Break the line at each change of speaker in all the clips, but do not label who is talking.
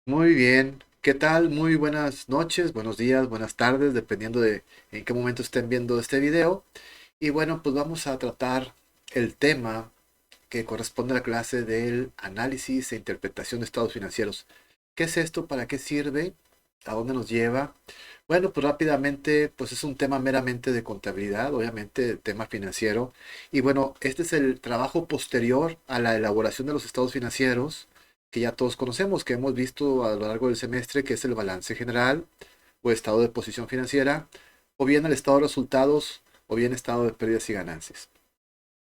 Muy bien, ¿qué tal? Muy buenas noches, buenos días, buenas tardes, dependiendo de en qué momento estén viendo este video. Y bueno, pues vamos a tratar el tema que corresponde a la clase del análisis e interpretación de estados financieros. ¿Qué es esto? ¿Para qué sirve? ¿A dónde nos lleva? Bueno, pues rápidamente, pues es un tema meramente de contabilidad, obviamente, tema financiero. Y bueno, este es el trabajo posterior a la elaboración de los estados financieros que ya todos conocemos, que hemos visto a lo largo del semestre, que es el balance general o estado de posición financiera, o bien el estado de resultados, o bien estado de pérdidas y ganancias.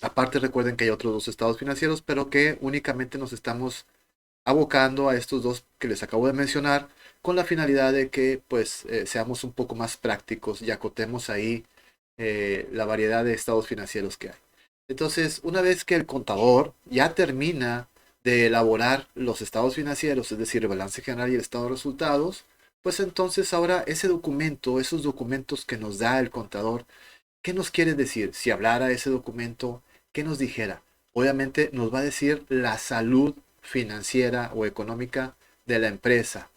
Aparte recuerden que hay otros dos estados financieros, pero que únicamente nos estamos abocando a estos dos que les acabo de mencionar, con la finalidad de que pues seamos un poco más prácticos y acotemos ahí la variedad de estados financieros que hay. Entonces, una vez que el contador ya termina de elaborar los estados financieros, es decir, el balance general y el estado de resultados, pues entonces ahora ese documento, esos documentos que nos da el contador, ¿qué nos quiere decir? Si hablara ese documento, ¿qué nos dijera? Obviamente nos va a decir la salud financiera o económica de la empresa.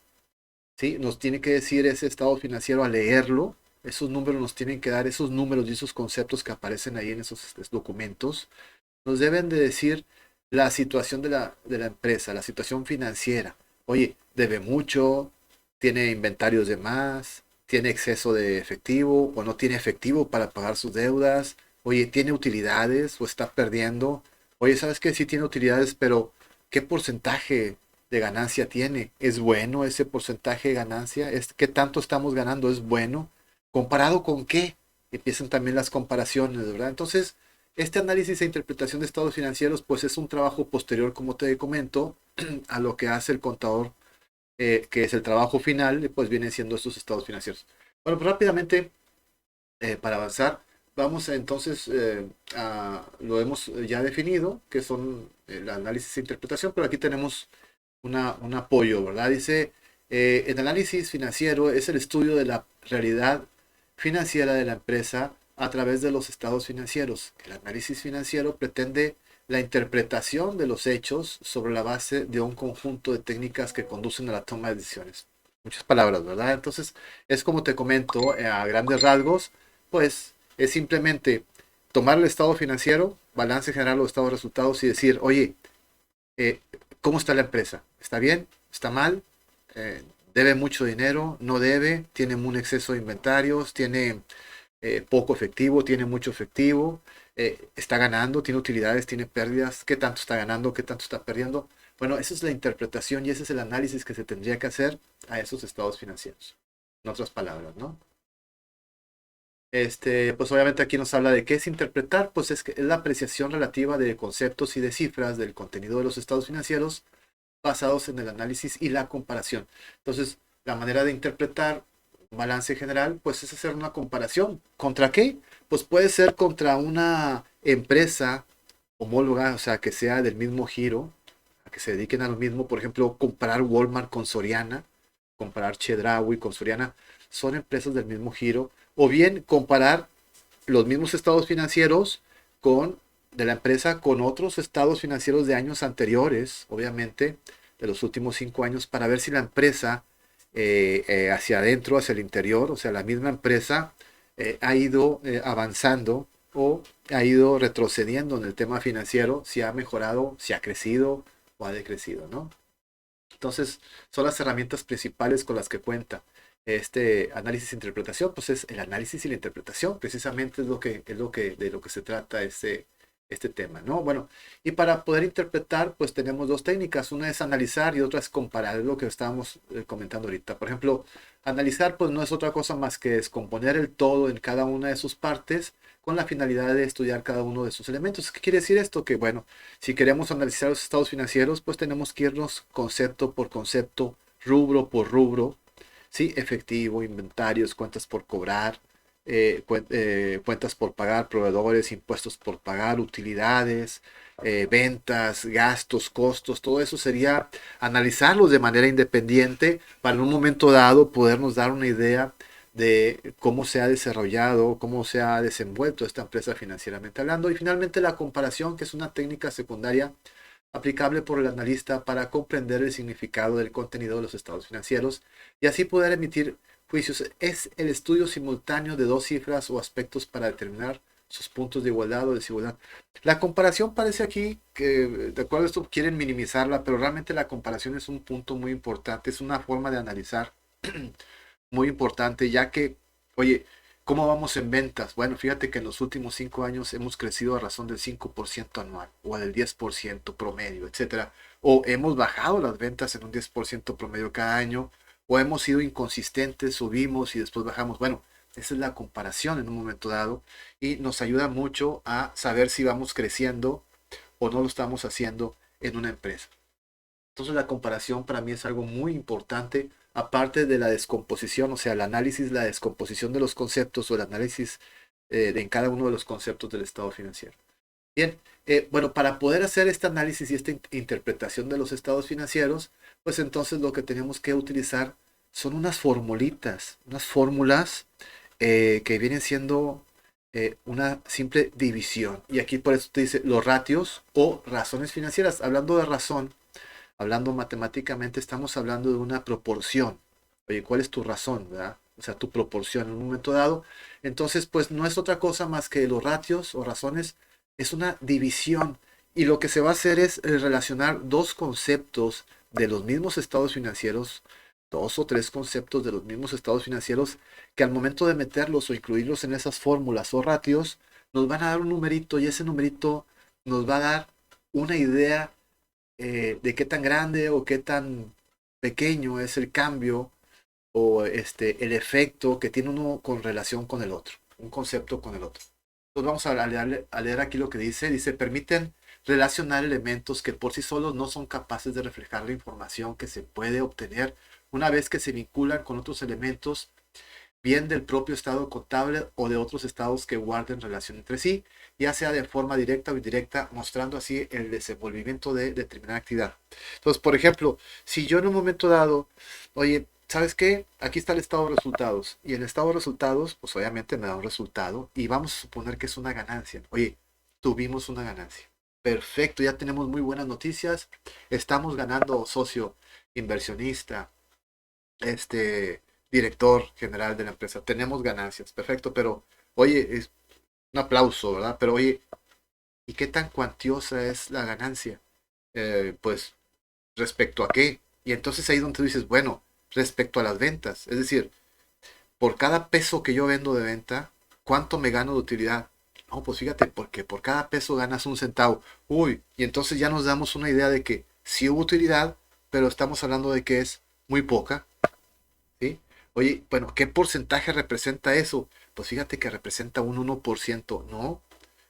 ¿Sí? Nos tiene que decir ese estado financiero al leerlo. Esos números nos tienen que dar, esos números y esos conceptos que aparecen ahí en esos documentos. Nos deben de decir la situación de la empresa, la situación financiera. Oye, debe mucho, tiene inventarios de más, tiene exceso de efectivo o no tiene efectivo para pagar sus deudas. Oye, tiene utilidades o está perdiendo. Oye, ¿sabes qué? Sí tiene utilidades, pero ¿qué porcentaje de ganancia tiene? ¿Es bueno ese porcentaje de ganancia? ¿Qué tanto estamos ganando? ¿Es bueno? ¿Comparado con qué? Empiezan también las comparaciones, ¿verdad? Entonces, este análisis e interpretación de estados financieros, pues es un trabajo posterior, como te comento, a lo que hace el contador, que es el trabajo final, pues vienen siendo estos estados financieros. Bueno, pues rápidamente, para avanzar, vamos entonces lo hemos ya definido, que son el análisis e interpretación, pero aquí tenemos un apoyo, ¿verdad? Dice, el análisis financiero es el estudio de la realidad financiera de la empresa a través de los estados financieros. El análisis financiero pretende la interpretación de los hechos sobre la base de un conjunto de técnicas que conducen a la toma de decisiones. Muchas palabras, ¿verdad? Entonces, es como te comento, a grandes rasgos, pues es simplemente tomar el estado financiero, balance general o estado de resultados y decir, oye, eh, ¿cómo está la empresa? ¿Está bien? ¿Está mal? Eh, ¿Debe mucho dinero? ¿No debe? ¿Tiene un exceso de inventarios? ¿Tiene poco efectivo? ¿Tiene mucho efectivo? ¿Está ganando? ¿Tiene utilidades? ¿Tiene pérdidas? ¿Qué tanto está ganando? ¿Qué tanto está perdiendo? Bueno, esa es la interpretación y ese es el análisis que se tendría que hacer a esos estados financieros. En otras palabras, ¿no? Pues obviamente aquí nos habla de qué es interpretar, pues es la apreciación relativa de conceptos y de cifras del contenido de los estados financieros basados en el análisis y la comparación. Entonces, la manera de interpretar un balance general, pues es hacer una comparación. ¿Contra qué? Pues puede ser contra una empresa homóloga, o sea, que sea del mismo giro, a que se dediquen a lo mismo. Por ejemplo, comparar Walmart con Soriana, comparar Chedraui con Soriana, son empresas del mismo giro. O bien comparar los mismos estados financieros con de la empresa con otros estados financieros de años anteriores, obviamente, de los últimos 5 años, para ver si la empresa hacia adentro, hacia el interior, o sea, la misma empresa ha ido avanzando o ha ido retrocediendo en el tema financiero, si ha mejorado, si ha crecido o ha decrecido, ¿no? Entonces, son las herramientas principales con las que cuenta este análisis e interpretación, pues es el análisis y la interpretación, precisamente de lo que se trata este tema, ¿no? Bueno, y para poder interpretar, pues tenemos dos técnicas, una es analizar y otra es comparar, es lo que estábamos comentando ahorita. Por ejemplo, analizar, pues no es otra cosa más que descomponer el todo en cada una de sus partes con la finalidad de estudiar cada uno de sus elementos. ¿Qué quiere decir esto? Que bueno, si queremos analizar los estados financieros, pues tenemos que irnos concepto por concepto, rubro por rubro, ¿sí? Efectivo, inventarios, cuentas por cobrar, cuentas por pagar, proveedores, impuestos por pagar, utilidades, ventas, gastos, costos, todo eso sería analizarlos de manera independiente para en un momento dado podernos dar una idea de cómo se ha desarrollado, cómo se ha desenvuelto esta empresa financieramente hablando. Y finalmente la comparación, que es una técnica secundaria aplicable por el analista para comprender el significado del contenido de los estados financieros y así poder emitir juicios. Es el estudio simultáneo de dos cifras o aspectos para determinar sus puntos de igualdad o desigualdad. La comparación parece aquí que, de acuerdo a esto, quieren minimizarla, pero realmente la comparación es un punto muy importante, es una forma de analizar muy importante, ya que, oye, ¿cómo vamos en ventas? Bueno, fíjate que en los últimos 5 años hemos crecido a razón del 5% anual, o del 10% promedio, etcétera. O hemos bajado las ventas en un 10% promedio cada año, o hemos sido inconsistentes, subimos y después bajamos. Bueno, esa es la comparación en un momento dado y nos ayuda mucho a saber si vamos creciendo o no lo estamos haciendo en una empresa. Entonces la comparación para mí es algo muy importante, aparte de la descomposición, o sea, el análisis, la descomposición de los conceptos o el análisis en cada uno de los conceptos del estado financiero. Bien, bueno, para poder hacer este análisis y esta interpretación de los estados financieros, pues entonces lo que tenemos que utilizar son unas formulitas, unas fórmulas que vienen siendo una simple división. Y aquí por eso te dice los ratios o razones financieras. Hablando de razón, hablando matemáticamente, estamos hablando de una proporción. Oye, ¿cuál es tu razón, verdad? O sea, tu proporción en un momento dado. Entonces, pues no es otra cosa más que los ratios o razones, es una división. Y lo que se va a hacer es relacionar dos conceptos de los mismos estados financieros, dos o tres conceptos de los mismos estados financieros, que al momento de meterlos o incluirlos en esas fórmulas o ratios, nos van a dar un numerito y ese numerito nos va a dar una idea de qué tan grande o qué tan pequeño es el cambio o el efecto que tiene uno con relación con el otro, un concepto con el otro. Entonces vamos a leer aquí lo que dice. Dice, permiten relacionar elementos que por sí solos no son capaces de reflejar la información que se puede obtener una vez que se vinculan con otros elementos bien del propio estado contable o de otros estados que guarden relación entre sí, ya sea de forma directa o indirecta, mostrando así el desenvolvimiento de determinada actividad. Entonces, por ejemplo, si yo en un momento dado, oye, ¿sabes qué? Aquí está el estado de resultados. Y el estado de resultados, pues obviamente me da un resultado y vamos a suponer que es una ganancia. Oye, tuvimos una ganancia. Perfecto, ya tenemos muy buenas noticias. Estamos ganando socio, inversionista, director general de la empresa. Tenemos ganancias, perfecto, pero oye, es un aplauso, ¿verdad? Pero oye, ¿y qué tan cuantiosa es la ganancia? Pues, ¿respecto a qué? Y entonces ahí donde tú dices, bueno, respecto a las ventas, es decir, por cada peso que yo vendo de venta, ¿cuánto me gano de utilidad? No, pues fíjate, porque por cada peso ganas un centavo. Uy, y entonces ya nos damos una idea de que sí hubo utilidad, pero estamos hablando de que es muy poca. ¿Sí? Oye, bueno, ¿qué porcentaje representa eso? Pues fíjate que representa un 1%, ¿no?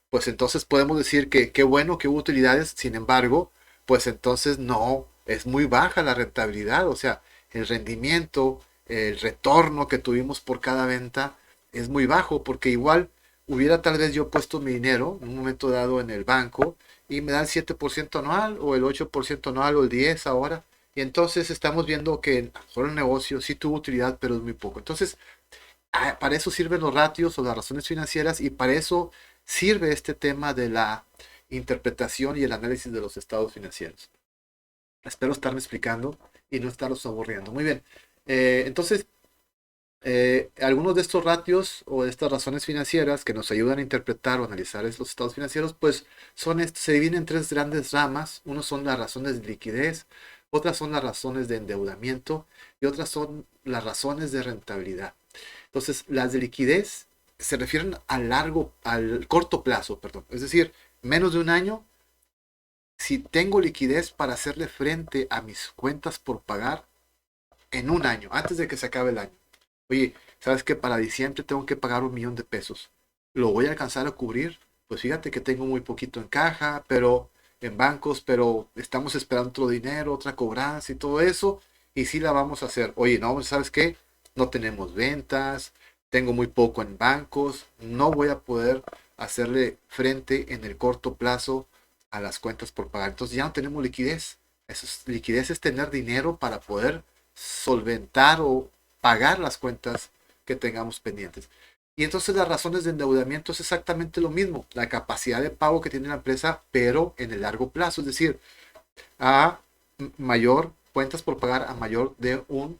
Pues entonces podemos decir que qué bueno que hubo utilidades, sin embargo, pues entonces no, es muy baja la rentabilidad, o sea, el rendimiento, el retorno que tuvimos por cada venta es muy bajo, porque igual hubiera tal vez yo puesto mi dinero en un momento dado en el banco y me da el 7% anual o el 8% anual o el 10% ahora, y entonces estamos viendo que solo el negocio sí tuvo utilidad, pero es muy poco. Entonces, para eso sirven los ratios o las razones financieras y para eso sirve este tema de la interpretación y el análisis de los estados financieros. Espero estarme explicando y no estaros aburriendo. Muy bien. Entonces, algunos de estos ratios o de estas razones financieras que nos ayudan a interpretar o analizar los estados financieros, pues se dividen en tres grandes ramas. Uno son las razones de liquidez, otras son las razones de endeudamiento y otras son las razones de rentabilidad. Entonces, las de liquidez se refieren al corto plazo, perdón. Es decir, menos de un año, si tengo liquidez para hacerle frente a mis cuentas por pagar en un año, antes de que se acabe el año. Oye, ¿sabes que para diciembre tengo que pagar 1 millón de pesos? ¿Lo voy a alcanzar a cubrir? Pues fíjate que tengo muy poquito en caja, pero en bancos, pero estamos esperando otro dinero, otra cobranza y todo eso, y sí la vamos a hacer. Oye, no, ¿sabes qué? No tenemos ventas, tengo muy poco en bancos, no voy a poder hacerle frente en el corto plazo a las cuentas por pagar. Entonces ya no tenemos liquidez. Liquidez es tener dinero para poder solventar o pagar las cuentas que tengamos pendientes. Y entonces las razones de endeudamiento es exactamente lo mismo, la capacidad de pago que tiene la empresa, pero en el largo plazo. Es decir, a mayor, cuentas por pagar a mayor de un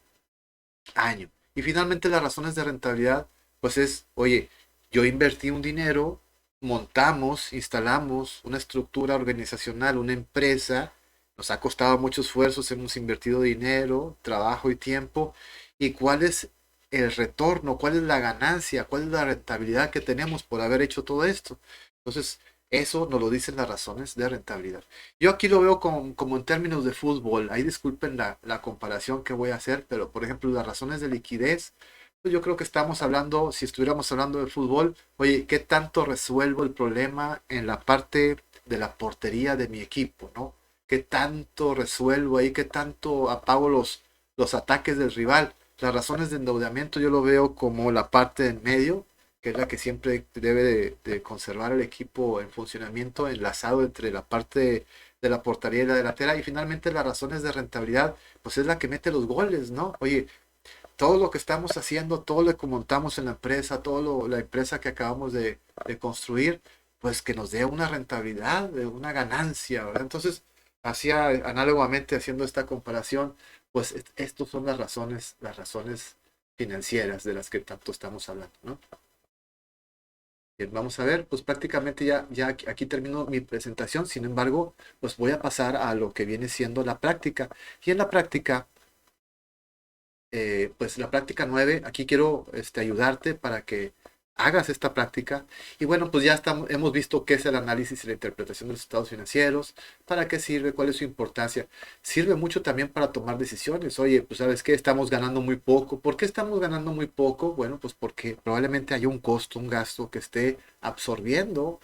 año. Y finalmente las razones de rentabilidad, pues es, oye, yo invertí un dinero, montamos, instalamos una estructura organizacional, una empresa, nos ha costado mucho esfuerzo, hemos invertido dinero, trabajo y tiempo. ¿Y cuál es el retorno? ¿Cuál es la ganancia? ¿Cuál es la rentabilidad que tenemos por haber hecho todo esto? Entonces, eso nos lo dicen las razones de rentabilidad. Yo aquí lo veo como en términos de fútbol. Ahí disculpen la comparación que voy a hacer, pero por ejemplo, las razones de liquidez, pues yo creo que estamos hablando, si estuviéramos hablando de fútbol, oye, ¿qué tanto resuelvo el problema en la parte de la portería de mi equipo, ¿no? ¿Qué tanto resuelvo ahí? ¿Qué tanto apago los ataques del rival? Las razones de endeudamiento yo lo veo como la parte en medio, que es la que siempre debe de conservar el equipo en funcionamiento, enlazado entre la parte de la portería y la delantera. Y finalmente las razones de rentabilidad, pues es la que mete los goles, ¿no? Oye, todo lo que estamos haciendo, todo lo que montamos en la empresa, la empresa que acabamos de construir, pues que nos dé una rentabilidad, una ganancia, ¿verdad? Entonces, hacía análogamente haciendo esta comparación, pues estas son las razones financieras de las que tanto estamos hablando, ¿no? Bien, vamos a ver, pues prácticamente ya aquí termino mi presentación, sin embargo, pues voy a pasar a lo que viene siendo la práctica. Y en la práctica, pues la práctica 9 aquí quiero ayudarte para que hagas esta práctica. Y bueno, pues ya hemos visto qué es el análisis y la interpretación de los estados financieros, para qué sirve, cuál es su importancia. Sirve mucho también para tomar decisiones. Oye, pues sabes qué, estamos ganando muy poco. ¿Por qué estamos ganando muy poco? Bueno, pues porque probablemente haya un costo, un gasto que esté absorbiendo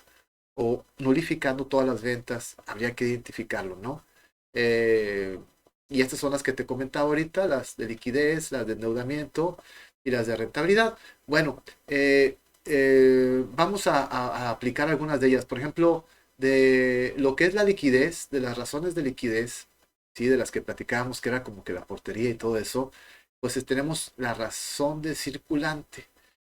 o nulificando todas las ventas. Habría que identificarlo, ¿no? Eh, y estas son las que te comentaba ahorita, las de liquidez, las de endeudamiento y las de rentabilidad. Bueno, vamos a aplicar algunas de ellas. Por ejemplo, de lo que es la liquidez, de las razones de liquidez, ¿sí? De las que platicábamos, que era como que la portería y todo eso, pues tenemos la razón de circulante.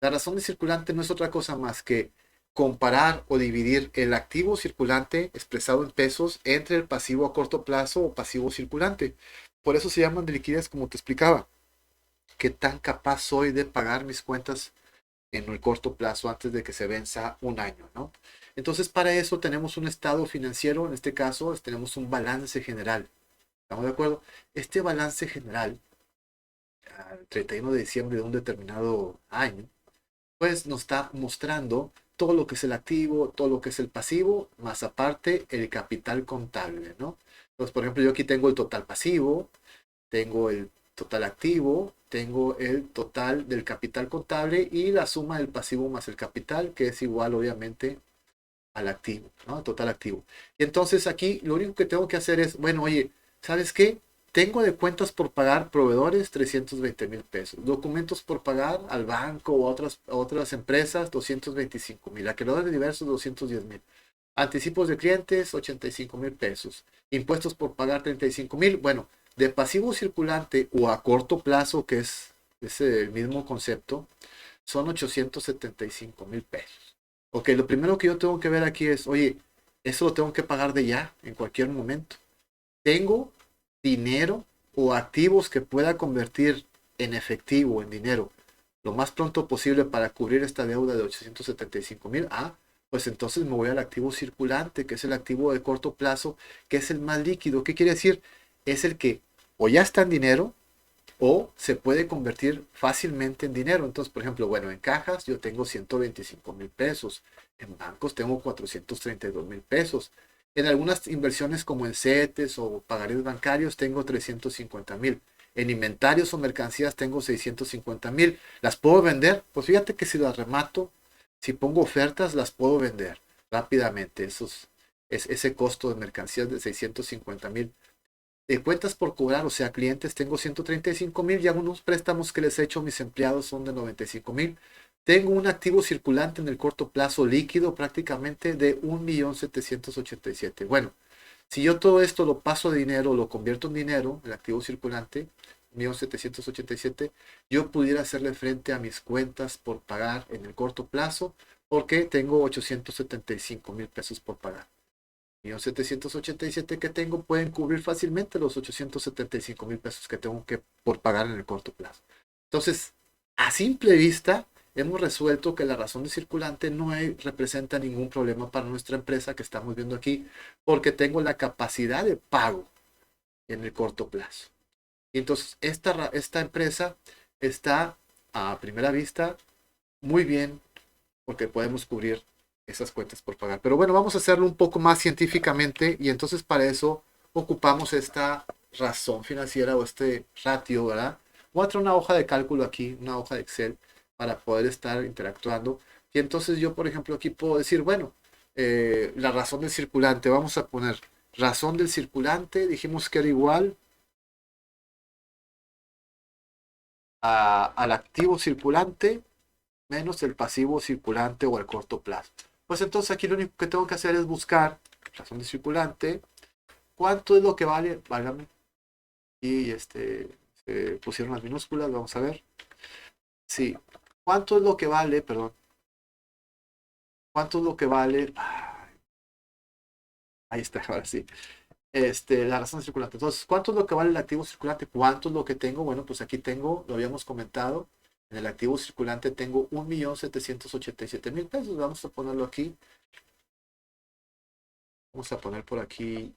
La razón de circulante no es otra cosa más que comparar o dividir el activo circulante expresado en pesos entre el pasivo a corto plazo o pasivo circulante. Por eso se llaman de liquidez, como te explicaba. ¿Qué tan capaz soy de pagar mis cuentas en el corto plazo antes de que se venza un año, ¿no? Entonces, para eso tenemos un estado financiero, en este caso tenemos un balance general. ¿Estamos de acuerdo? Este balance general, al 31 de diciembre de un determinado año, pues nos está mostrando todo lo que es el activo, todo lo que es el pasivo, más aparte el capital contable, ¿no? Entonces, por ejemplo, yo aquí tengo el total pasivo, tengo el total activo, tengo el total del capital contable y la suma del pasivo más el capital, que es igual obviamente al activo, ¿no? Al total activo. Y entonces aquí lo único que tengo que hacer es, bueno, oye, ¿sabes qué? Tengo de cuentas por pagar proveedores 320,000 pesos. Documentos por pagar al banco o a otras empresas 225,000. Acreedores diversos 210,000. Anticipos de clientes 85,000 pesos. Impuestos por pagar 35,000. Bueno, de pasivo circulante o a corto plazo, que es el mismo concepto, son 875,000 pesos. Ok, lo primero que yo tengo que ver aquí es, oye, eso lo tengo que pagar de ya, en cualquier momento. Tengo dinero o activos que pueda convertir en efectivo, en dinero, lo más pronto posible para cubrir esta deuda de 875,000. Ah, pues entonces me voy al activo circulante, que es el activo de corto plazo, que es el más líquido. ¿Qué quiere decir? Es el que o ya está en dinero o se puede convertir fácilmente en dinero. Entonces, por ejemplo, bueno, en cajas yo tengo 125,000 pesos, en bancos tengo 432,000 pesos, en algunas inversiones como en CETES o pagarés bancarios tengo 350,000, en inventarios o mercancías tengo 650,000. ¿Las puedo vender? Pues fíjate que si las remato, si pongo ofertas, las puedo vender rápidamente. Ese costo de mercancías de 650,000 de cuentas por cobrar, o sea, clientes, tengo 135,000 y algunos préstamos que les he hecho a mis empleados son de 95,000. Tengo un activo circulante en el corto plazo líquido prácticamente de 1,787,000. Bueno, si yo todo esto lo paso de dinero, lo convierto en dinero, el activo circulante, 1,787,000, yo pudiera hacerle frente a mis cuentas por pagar en el corto plazo porque tengo 875,000 pesos por pagar. 1.787.000 que tengo pueden cubrir fácilmente los 875.000 pesos que tengo que por pagar en el corto plazo. Entonces, a simple vista, hemos resuelto que la razón de circulante no representa ningún problema para nuestra empresa que estamos viendo aquí, porque tengo la capacidad de pago en el corto plazo. Y entonces, esta empresa está a primera vista muy bien porque podemos cubrir esas cuentas por pagar. Pero bueno, vamos a hacerlo un poco más científicamente y entonces para eso ocupamos esta razón financiera o este ratio, ¿verdad? Voy a traer una hoja de cálculo aquí, una hoja de Excel para poder estar interactuando. Y entonces yo, por ejemplo, aquí puedo decir, bueno, la razón del circulante, vamos a poner razón del circulante, dijimos que era igual al activo circulante menos el pasivo circulante o el corto plazo. Pues entonces aquí lo único que tengo que hacer es buscar razón de circulante, cuánto es lo que vale, válgame, y se pusieron las minúsculas, vamos a ver, sí, cuánto es lo que vale, perdón, cuánto es lo que vale, ahí está, ahora sí, la razón de circulante. Entonces, ¿cuánto es lo que vale el activo circulante? ¿Cuánto es lo que tengo? Bueno, pues aquí tengo, lo habíamos comentado, en el activo circulante tengo 1.787.000 pesos. Vamos a ponerlo aquí. Vamos a poner por aquí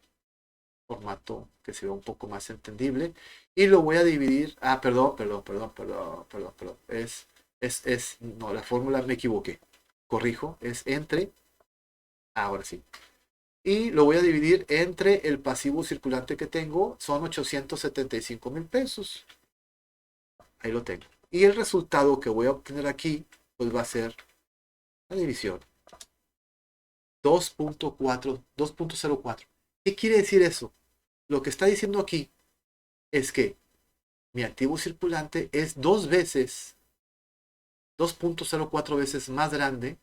formato que se vea un poco más entendible. Y lo voy a dividir. Ah, perdón. No, la fórmula me equivoqué. Corrijo, es entre. Ahora sí. Y lo voy a dividir entre el pasivo circulante que tengo, son 875.000 pesos. Ahí lo tengo. Y el resultado que voy a obtener aquí, pues va a ser la división 2.04. ¿Qué quiere decir eso? Lo que está diciendo aquí es que mi activo circulante es 2.04 veces más grande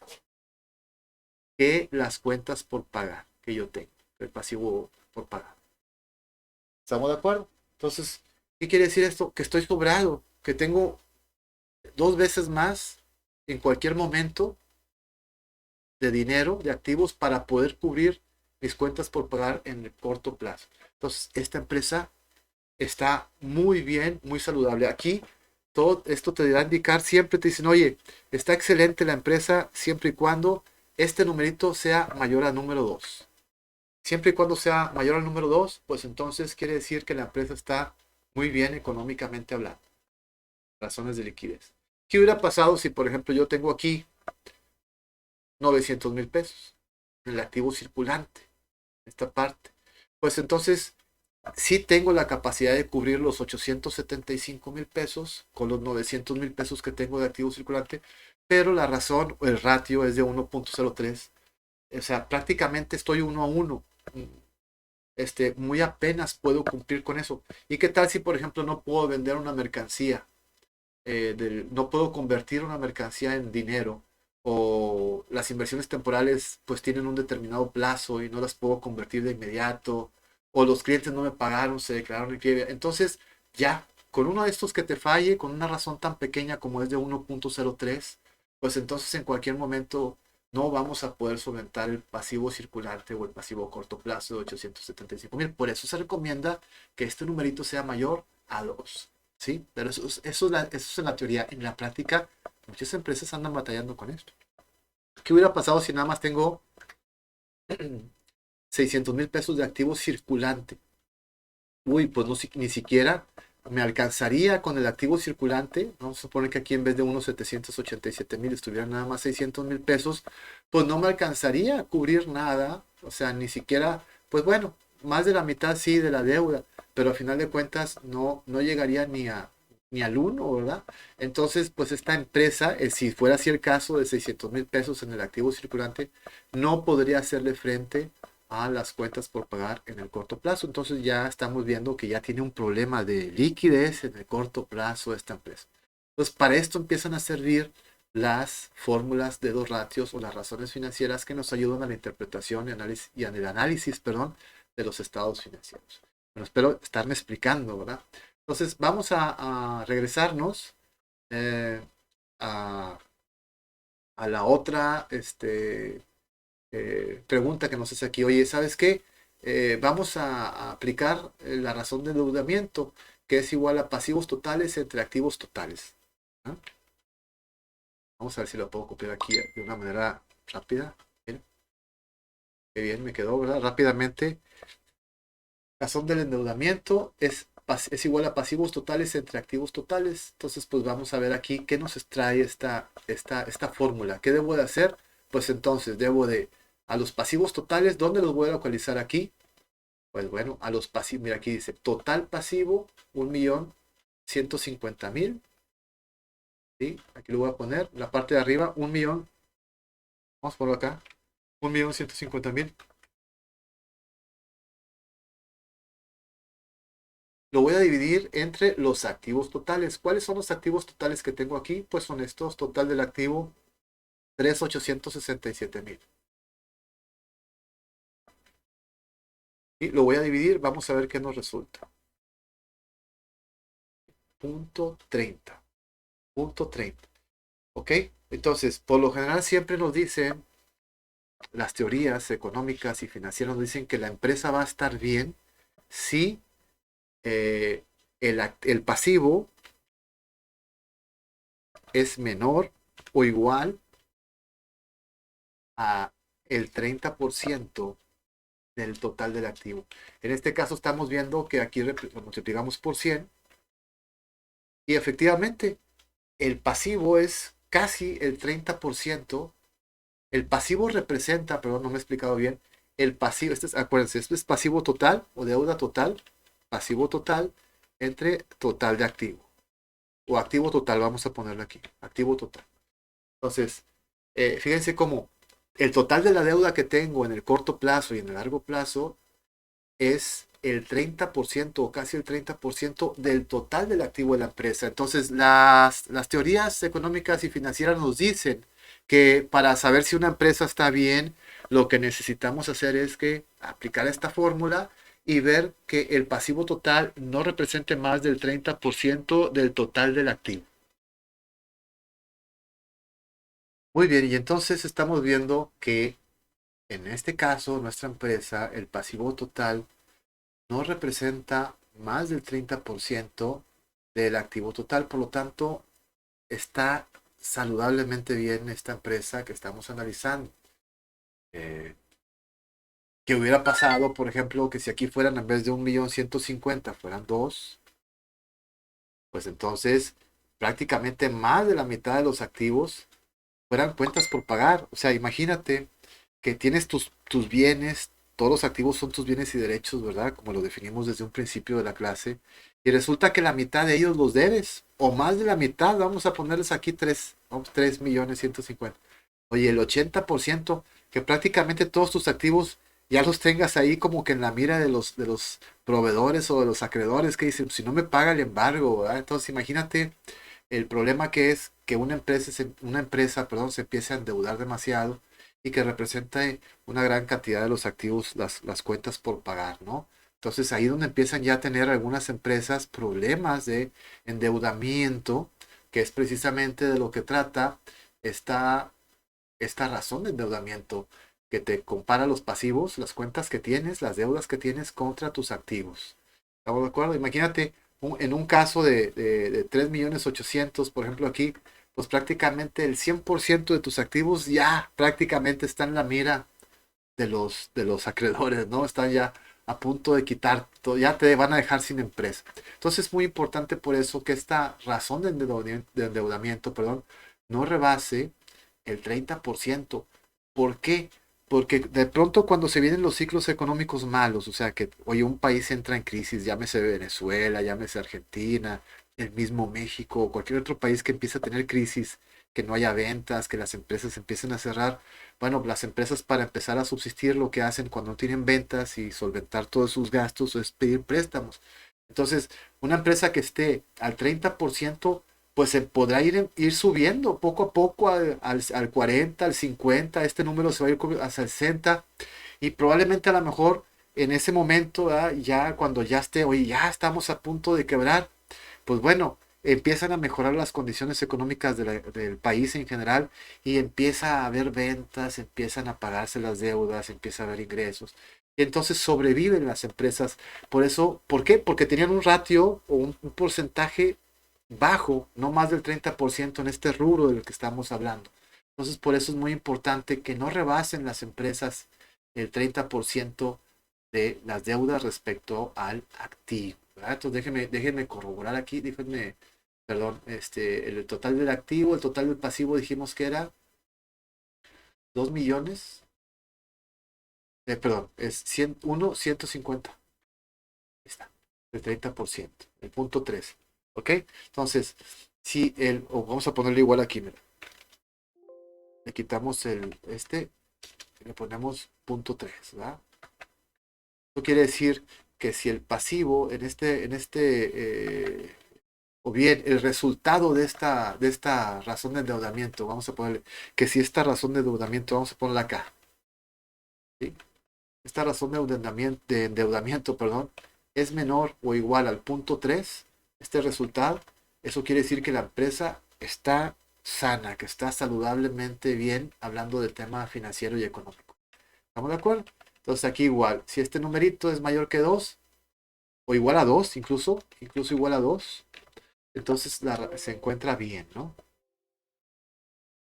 que las cuentas por pagar que yo tengo, el pasivo por pagar. ¿Estamos de acuerdo? Entonces, ¿qué quiere decir esto? Que estoy sobrado, que tengo 2 veces más en cualquier momento de dinero, de activos, para poder cubrir mis cuentas por pagar en el corto plazo. Entonces, esta empresa está muy bien, muy saludable. Aquí, todo esto te va a indicar, siempre te dicen, oye, está excelente la empresa siempre y cuando este numerito sea mayor al número 2. Siempre y cuando sea mayor al número 2, pues entonces quiere decir que la empresa está muy bien económicamente hablando. Razones de liquidez. ¿Qué hubiera pasado si, por ejemplo, yo tengo aquí 900.000 pesos en el activo circulante, esta parte? Pues entonces sí tengo la capacidad de cubrir los 875.000 pesos con los 900.000 pesos que tengo de activo circulante, pero la razón o el ratio es de 1.03. O sea, prácticamente estoy 1 a 1. Muy apenas puedo cumplir con eso. ¿Y qué tal si, por ejemplo, no puedo vender una mercancía? No puedo convertir una mercancía en dinero, o las inversiones temporales pues tienen un determinado plazo y no las puedo convertir de inmediato, o los clientes no me pagaron, se declararon en quiebra. Entonces ya, con uno de estos que te falle, con una razón tan pequeña como es de 1.03, pues entonces en cualquier momento no vamos a poder solventar el pasivo circulante o el pasivo a corto plazo de 875.000. Por eso se recomienda que este numerito sea mayor a 2. ¿Sí? Pero eso es en la teoría. En la práctica, muchas empresas andan batallando con esto. ¿Qué hubiera pasado si nada más tengo 600.000 pesos de activo circulante? Uy, pues no, ni siquiera me alcanzaría con el activo circulante. Vamos a suponer que aquí en vez de unos 787.000 estuvieran nada más 600.000 pesos, pues no me alcanzaría a cubrir nada. O sea, ni siquiera, pues bueno, más de la mitad sí de la deuda, pero al final de cuentas no llegaría ni al uno, ¿verdad? Entonces, pues esta empresa, si fuera así el caso de 600.000 pesos en el activo circulante, no podría hacerle frente a las cuentas por pagar en el corto plazo. Entonces ya estamos viendo que ya tiene un problema de liquidez en el corto plazo esta empresa. Entonces para esto empiezan a servir las fórmulas de dos ratios o las razones financieras que nos ayudan a la interpretación y al análisis, perdón, de los estados financieros. Bueno, espero estarme explicando, ¿verdad? Entonces vamos a regresarnos eh, a, a la otra, pregunta que nos hace aquí, oye, ¿sabes qué? Vamos a aplicar la razón de endeudamiento, que es igual a pasivos totales entre activos totales. ¿Ah? Vamos a ver si lo puedo copiar aquí de una manera rápida. Bien, qué bien me quedó, ¿verdad? Rápidamente. Razón del endeudamiento es igual a pasivos totales entre activos totales. Entonces, pues vamos a ver aquí qué nos extrae esta fórmula. ¿Qué debo de hacer? Pues entonces a los pasivos totales, ¿dónde los voy a localizar aquí? Pues bueno, a los pasivos, mira aquí dice, total pasivo, 1.150.000. ¿Sí? Aquí lo voy a poner, la parte de arriba, 1.000.000, vamos a ponerlo acá, 1.150.000. Lo voy a dividir entre los activos totales. ¿Cuáles son los activos totales que tengo aquí? Pues son estos, total del activo, 3.867.000. Y lo voy a dividir, vamos a ver qué nos resulta. Punto 30. Punto 30. ¿Ok? Entonces, por lo general siempre nos dicen, las teorías económicas y financieras nos dicen que la empresa va a estar bien si el pasivo es menor o igual a el 30% del total del activo. En este caso estamos viendo que aquí lo multiplicamos por 100 y efectivamente el pasivo es casi el 30%. El pasivo representa, perdón, no me he explicado bien, el pasivo, acuérdense, esto es pasivo total o deuda total, pasivo total entre total de activo. O activo total, vamos a ponerlo aquí, activo total. Entonces, fíjense cómo el total de la deuda que tengo en el corto plazo y en el largo plazo es el 30% o casi el 30% del total del activo de la empresa. Entonces, las teorías económicas y financieras nos dicen que para saber si una empresa está bien, lo que necesitamos hacer es que aplicar esta fórmula y ver que el pasivo total no represente más del 30% del total del activo. Muy bien, y entonces estamos viendo que en este caso, nuestra empresa, el pasivo total no representa más del 30% del activo total. Por lo tanto, está saludablemente bien esta empresa que estamos analizando. ¿Qué hubiera pasado, por ejemplo, que si aquí fueran en vez de 1.150.000 fueran dos? Pues entonces prácticamente más de la mitad de los activos fueran cuentas por pagar. O sea, imagínate que tienes tus bienes, todos los activos son tus bienes y derechos, ¿verdad? Como lo definimos desde un principio de la clase. Y resulta que la mitad de ellos los debes, o más de la mitad, vamos a ponerles aquí 3.150.000. Oye, el 80%, que prácticamente todos tus activos ya los tengas ahí como que en la mira de los proveedores o de los acreedores que dicen, si no me paga el embargo, ¿verdad? Entonces imagínate el problema que es que una empresa, perdón, se empiece a endeudar demasiado y que representa una gran cantidad de los activos, las cuentas por pagar, ¿no? Entonces ahí donde empiezan ya a tener algunas empresas problemas de endeudamiento, que es precisamente de lo que trata esta, esta razón de endeudamiento, que te compara los pasivos, las cuentas que tienes, las deudas que tienes contra tus activos. ¿Estamos de acuerdo? Imagínate en un caso de 3.800.000, por ejemplo, aquí, pues prácticamente el 100% de tus activos ya prácticamente está en la mira de los acreedores, ¿no? Están ya a punto de quitar, ya te van a dejar sin empresa. Entonces es muy importante por eso que esta razón de endeudamiento, perdón, no rebase el 30%. ¿Por qué? Porque de pronto cuando se vienen los ciclos económicos malos, o sea que hoy un país entra en crisis, llámese Venezuela, llámese Argentina, el mismo México, o cualquier otro país que empiece a tener crisis, que no haya ventas, que las empresas empiecen a cerrar. Bueno, las empresas para empezar a subsistir lo que hacen cuando no tienen ventas y solventar todos sus gastos es pedir préstamos. Entonces, una empresa que esté al 30%, pues se podrá ir subiendo poco a poco al 40, al 50, este número se va a ir al 60 y probablemente a lo mejor en ese momento, ¿verdad? Ya cuando ya esté, oye, ya estamos a punto de quebrar, pues bueno, empiezan a mejorar las condiciones económicas del país en general y empieza a haber ventas, empiezan a pagarse las deudas, empieza a haber ingresos. Y entonces sobreviven las empresas. Por eso, ¿por qué? Porque tenían un ratio o un porcentaje bajo, no más del 30% en este rubro del que estamos hablando. Entonces, por eso es muy importante que no rebasen las empresas el 30% de las deudas respecto al activo, ¿verdad? Entonces, déjenme corroborar aquí, perdón, el total del activo, el total del pasivo dijimos que era 2 millones, perdón, es 150. Ahí está, el 30%, el punto 3. ¿Ok? Entonces, si vamos a ponerle igual aquí, mira. Le quitamos y le ponemos punto 3, ¿verdad? Esto quiere decir que si el pasivo o bien el resultado de esta razón de endeudamiento, vamos a ponerle, que si esta razón de endeudamiento, vamos a ponerla acá, ¿sí? Esta razón de endeudamiento, perdón, es menor o igual al punto 3, este resultado, eso quiere decir que la empresa está sana, que está saludablemente bien, hablando del tema financiero y económico. ¿Estamos de acuerdo? Entonces aquí igual, si este numerito es mayor que 2, o igual a 2, incluso igual a 2, entonces se encuentra bien, ¿no?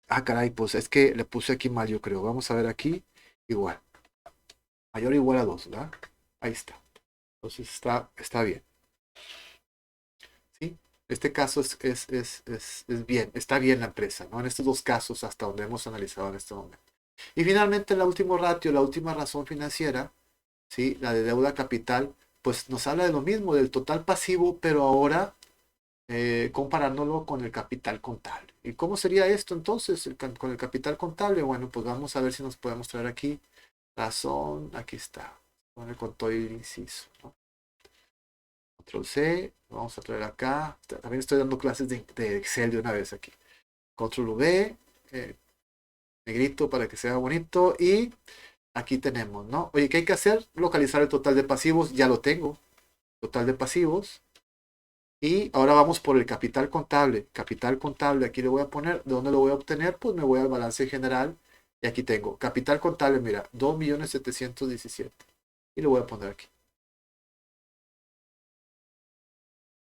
Ah, caray, pues es que le puse aquí mal, yo creo. Vamos a ver aquí, igual. Mayor o igual a 2, ¿verdad? Ahí está. Entonces está bien. ¿Sí? Este caso es bien, está bien la empresa, ¿no? En estos dos casos hasta donde hemos analizado en este momento. Y finalmente, el último ratio, la última razón financiera, ¿sí? La de deuda capital, pues nos habla de lo mismo, del total pasivo, pero ahora comparándolo con el capital contable. ¿Y cómo sería esto entonces con el capital contable? Bueno, pues vamos a ver si nos podemos traer aquí razón, aquí está, con todo el inciso, ¿no? Control C, vamos a traer acá, también estoy dando clases de Excel de una vez aquí. Control V, negrito para que sea bonito y aquí tenemos, ¿no? Oye, ¿qué hay que hacer? Localizar el total de pasivos, ya lo tengo, total de pasivos. Y ahora vamos por el capital contable. Capital contable, aquí le voy a poner. ¿De dónde lo voy a obtener? Pues me voy al balance general. Y aquí tengo capital contable, mira, 2.717.000. Y lo voy a poner aquí.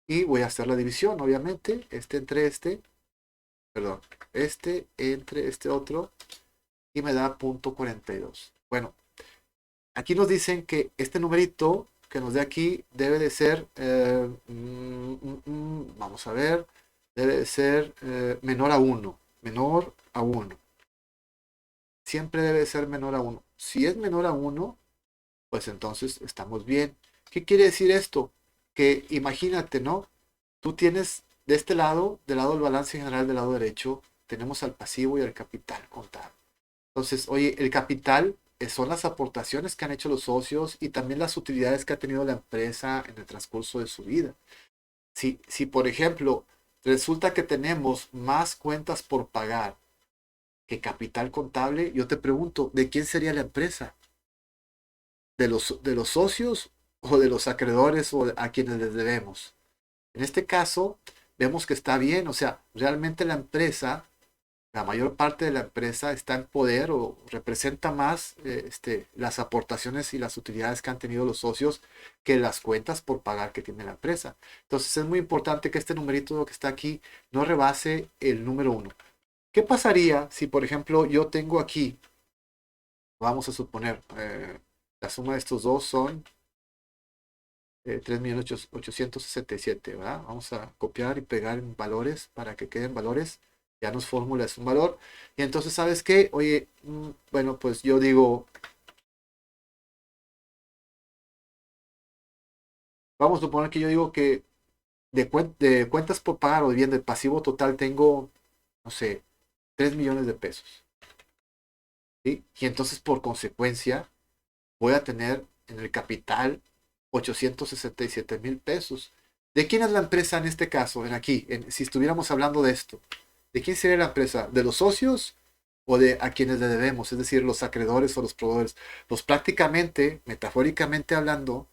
Y voy a hacer la división, obviamente. Perdón, entre este otro. Y me da punto 42. Bueno, aquí nos dicen que este numerito que nos dé aquí debe de ser, vamos a ver, debe de ser menor a 1. Menor a 1. Siempre debe ser menor a 1. Si es menor a 1, pues entonces estamos bien. ¿Qué quiere decir esto? Que imagínate, ¿no? Tú tienes de este lado, del lado del balance general del lado derecho, tenemos al pasivo y al capital contable. Entonces, oye, el capital son las aportaciones que han hecho los socios y también las utilidades que ha tenido la empresa en el transcurso de su vida. Si por ejemplo, resulta que tenemos más cuentas por pagar que capital contable, yo te pregunto, ¿de quién sería la empresa? ¿De los socios o de los acreedores o a quienes les debemos? En este caso, vemos que está bien, o sea, realmente la empresa, la mayor parte de la empresa está en poder o representa más las aportaciones y las utilidades que han tenido los socios que las cuentas por pagar que tiene la empresa. Entonces es muy importante que este numerito que está aquí no rebase el número 1. ¿Qué pasaría si, por ejemplo, yo tengo aquí, vamos a suponer, la suma de estos dos son 3.867.000, ¿verdad? Vamos a copiar y pegar en valores para que queden valores. Ya nos fórmulas un valor. Y entonces, ¿sabes qué? Oye, bueno, pues yo digo, vamos a suponer que yo digo que de cuentas por pagar o bien de pasivo total tengo, no sé, 3 millones de pesos. ¿Sí? Y entonces, por consecuencia, voy a tener en el capital 867.000 pesos. ¿De quién es la empresa en este caso? Si estuviéramos hablando de esto, ¿de quién sería la empresa? ¿De los socios o de a quienes le debemos? Es decir, los acreedores o los proveedores. Pues prácticamente, metafóricamente hablando,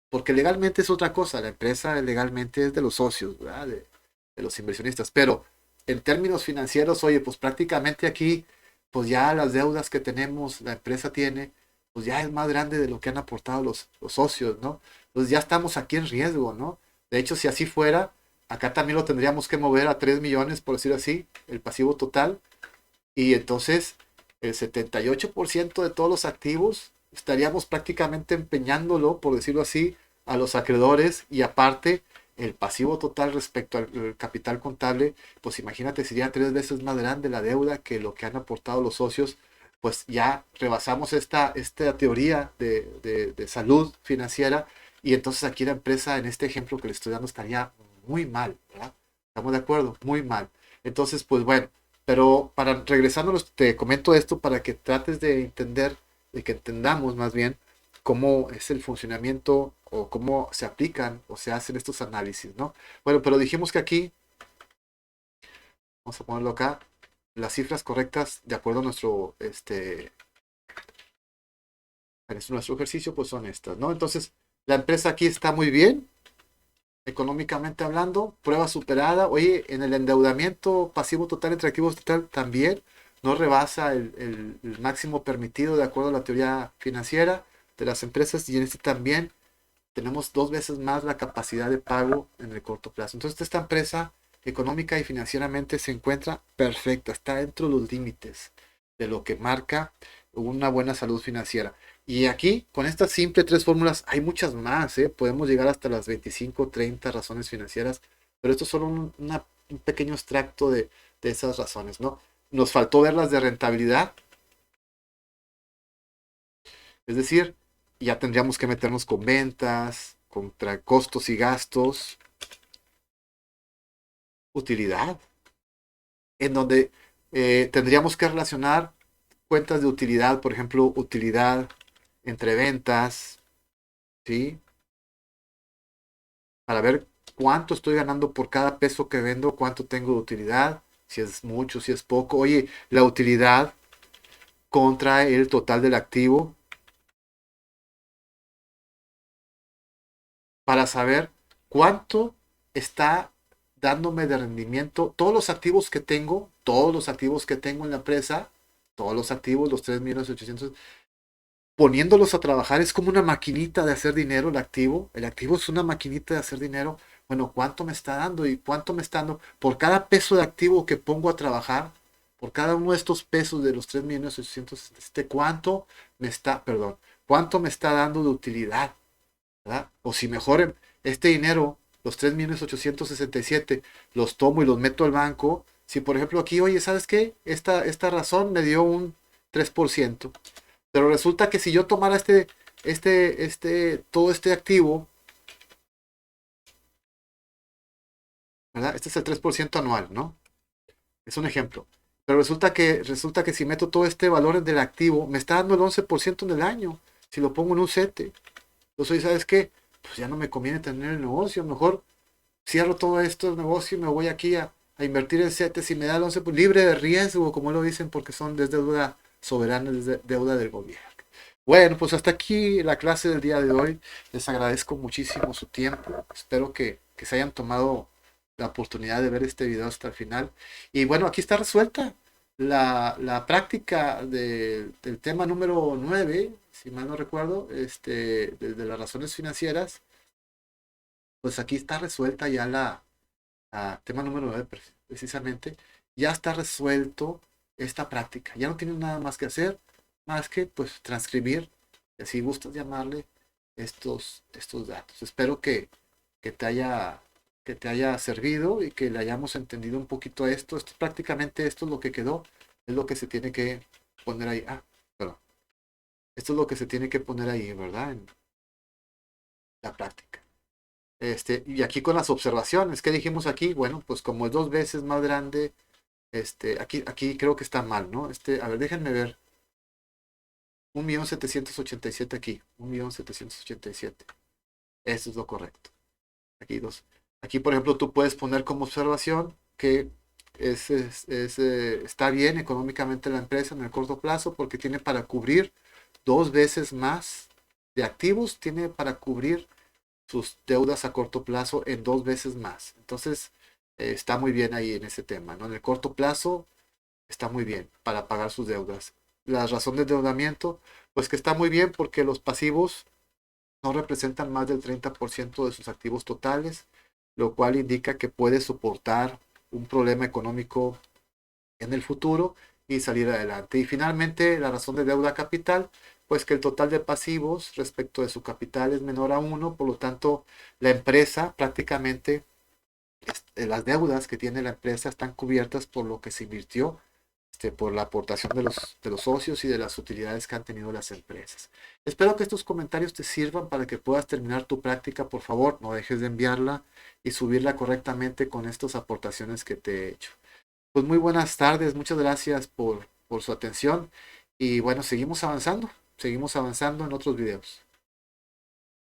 porque legalmente es otra cosa, la empresa legalmente es de los socios, ¿verdad? De de los inversionistas. Pero en términos financieros, oye, pues prácticamente aquí, pues ya las deudas que tenemos, la empresa tiene, pues ya es más grande de lo que han aportado los socios, ¿no? Entonces ya estamos aquí en riesgo, ¿no? De hecho, si así fuera, acá también lo tendríamos que mover a 3 millones, por decir así, el pasivo total. Y entonces el 78% de todos los activos estaríamos prácticamente empeñándolo, por decirlo así, a los acreedores y aparte el pasivo total respecto al capital contable, pues imagínate, sería 3 veces más grande la deuda que lo que han aportado los socios, pues ya rebasamos esta teoría de salud financiera y entonces aquí la empresa, en este ejemplo que le estoy dando, estaría muy mal, ¿verdad? ¿Estamos de acuerdo? Muy mal. Entonces, pues bueno, pero para regresándonos, te comento esto para que trates de entender, de que entendamos más bien cómo es el funcionamiento o cómo se aplican o se hacen estos análisis, ¿no? Bueno, pero dijimos que aquí, vamos a ponerlo acá, las cifras correctas de acuerdo a nuestro ejercicio, pues son estas, ¿no? Entonces, la empresa aquí está muy bien, económicamente hablando, prueba superada. Oye, en el endeudamiento pasivo total entre activos total también no rebasa el máximo permitido de acuerdo a la teoría financiera de las empresas y en este también tenemos 2 veces más la capacidad de pago en el corto plazo. Entonces esta empresa económica y financieramente se encuentra perfecta, está dentro de los límites de lo que marca una buena salud financiera. Y aquí, con estas simples 3 fórmulas, hay muchas más, ¿eh? Podemos llegar hasta las 25, 30 razones financieras, pero esto es solo un pequeño extracto de esas razones, ¿no? Nos faltó ver las de rentabilidad, es decir, ya tendríamos que meternos con ventas, contra costos y gastos, utilidad, en donde tendríamos que relacionar cuentas de utilidad, por ejemplo, utilidad entre ventas, ¿sí? Para ver cuánto estoy ganando por cada peso que vendo, cuánto tengo de utilidad, si es mucho, si es poco. Oye, la utilidad contra el total del activo para saber cuánto está dándome de rendimiento todos los activos que tengo, todos los activos que tengo en la empresa, todos los activos, los 3.800.000, poniéndolos a trabajar. Es como una maquinita de hacer dinero el activo es una maquinita de hacer dinero. Bueno, ¿cuánto me está dando? ¿Y cuánto me está dando? Por cada peso de activo que pongo a trabajar, por cada uno de estos pesos de los 3.800.000, ¿cuánto me está, perdón, cuánto me está dando de utilidad? ¿Verdad? O si mejor este dinero, los 3.867.000, los tomo y los meto al banco. Si por ejemplo aquí, oye, ¿sabes qué? Esta razón me dio un 3%. Pero resulta que si yo tomara todo este activo, ¿verdad? Este es el 3% anual, ¿no? Es un ejemplo. Pero resulta que si meto todo este valor del activo, me está dando el 11% en el año. Si lo pongo en un CETE. Entonces, ¿sabes qué? Pues ya no me conviene tener el negocio. Mejor cierro todo esto el negocio y me voy aquí a invertir en CETES y me da el 11%, pues, libre de riesgo, como lo dicen, porque es deuda soberana, es deuda del gobierno. Bueno, pues hasta aquí la clase del día de hoy. Les agradezco muchísimo su tiempo. Espero que se hayan tomado la oportunidad de ver este video hasta el final. Y bueno, aquí está resuelta la práctica del tema número 9, si mal no recuerdo, de las razones financieras. Pues aquí está resuelta ya tema número 9 precisamente. Ya está resuelto esta práctica. Ya no tienen nada más que hacer, más que pues transcribir, y así gustas llamarle, estos datos. Espero que te haya, que te haya servido y que le hayamos entendido un poquito a esto. Prácticamente esto es lo que quedó, es lo que se tiene que poner ahí. Perdón. Esto es lo que se tiene que poner ahí, ¿verdad? En la práctica. Y aquí con las observaciones, ¿qué dijimos aquí? Bueno, pues como es 2 veces más grande, aquí creo que está mal, ¿no? A ver, déjenme ver. 1.787.000 aquí. 1.787.000. Eso es lo correcto. Aquí dos. Aquí, por ejemplo, tú puedes poner como observación que está bien económicamente la empresa en el corto plazo porque tiene para cubrir 2 veces más de activos, tiene para cubrir sus deudas a corto plazo en 2 veces más. Entonces, está muy bien ahí en ese tema, ¿no? En el corto plazo está muy bien para pagar sus deudas. La razón de endeudamiento, pues que está muy bien porque los pasivos no representan más del 30% de sus activos totales, lo cual indica que puede soportar un problema económico en el futuro y salir adelante. Y finalmente, la razón de deuda capital, pues que el total de pasivos respecto de su capital es menor a uno, por lo tanto, la empresa prácticamente, las deudas que tiene la empresa están cubiertas por lo que se invirtió, por la aportación de los socios y de las utilidades que han tenido las empresas. Espero que estos comentarios te sirvan para que puedas terminar tu práctica. Por favor, no dejes de enviarla y subirla correctamente con estas aportaciones que te he hecho. Pues muy buenas tardes, muchas gracias por su atención y bueno, seguimos avanzando en otros videos.